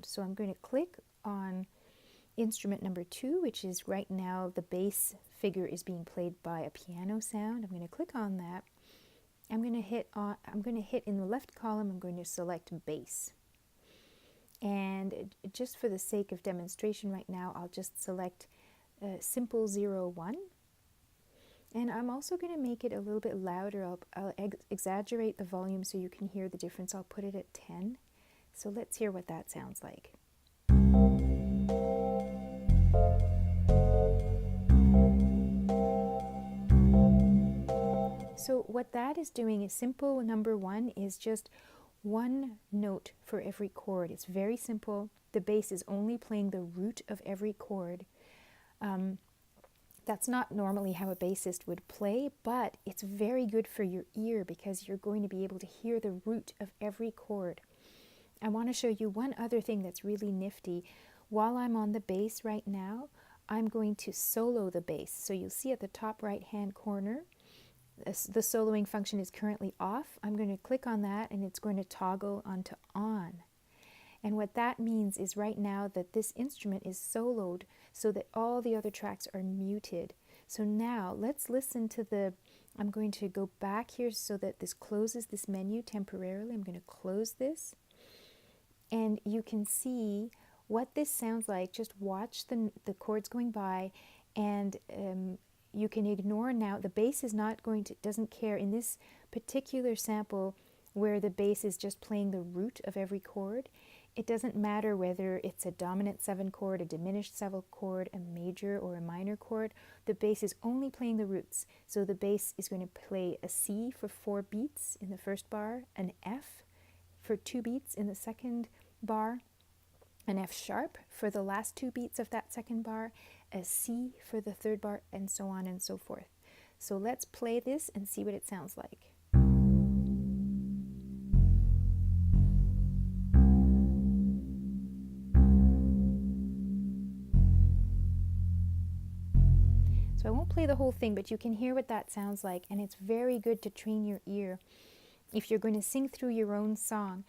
So I'm going to click on instrument number 2, which is right now the bass figure is being played by a piano sound. I'm going to click on that. I'm going to hit in the left column, I'm going to select bass. And just for the sake of demonstration right now, I'll just select simple 0, 1. And I'm also going to make it a little bit louder. I'll exaggerate the volume so you can hear the difference. I'll put it at 10. So let's hear what that sounds like. So what that is doing is simple number 1 is just one note for every chord. It's very simple. The bass is only playing the root of every chord. That's not normally how a bassist would play, but it's very good for your ear because you're going to be able to hear the root of every chord. I want to show you one other thing that's really nifty. While I'm on the bass right now, I'm going to solo the bass. So you'll see at the top right hand corner, the soloing function is currently off. I'm going to click on that and it's going to toggle onto on. And what that means is right now that this instrument is soloed so that all the other tracks are muted. So now let's listen to I'm going to go back here so that this closes this menu temporarily. I'm going to close this. And you can see what this sounds like. Just watch the chords going by, and you can ignore now. The bass is doesn't care in this particular sample where the bass is just playing the root of every chord. It doesn't matter whether it's a dominant 7 chord, a diminished 7 chord, a major or a minor chord. The bass is only playing the roots. So the bass is going to play a C for 4 beats in the first bar, an F for 2 beats in the second bar, an F sharp for the last 2 beats of that second bar, a C for the third bar, and so on and so forth. So let's play this and see what it sounds like. So I won't play the whole thing, but you can hear what that sounds like, and it's very good to train your ear. If you're going to sing through your own song,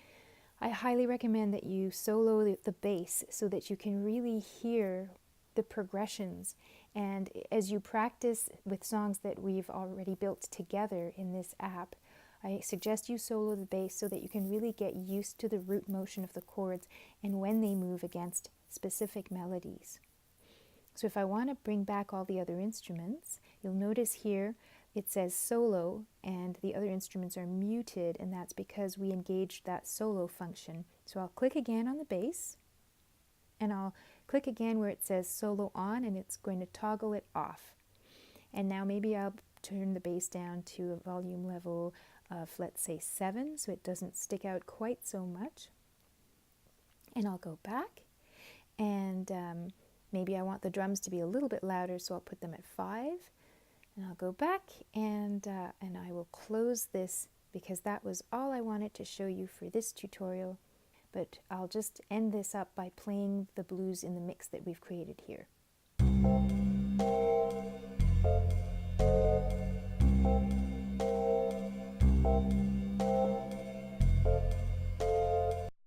I highly recommend that you solo the bass so that you can really hear the progressions. And as you practice with songs that we've already built together in this app, I suggest you solo the bass so that you can really get used to the root motion of the chords and when they move against specific melodies. So if I want to bring back all the other instruments, you'll notice here it says solo and the other instruments are muted, and that's because we engaged that solo function. So I'll click again on the bass and I'll click again where it says solo on, and it's going to toggle it off. And now maybe I'll turn the bass down to a volume level of, let's say, 7 so it doesn't stick out quite so much. And I'll go back and maybe I want the drums to be a little bit louder, so I'll put them at 5. And I'll go back and I will close this because that was all I wanted to show you for this tutorial. But I'll just end this up by playing the blues in the mix that we've created here.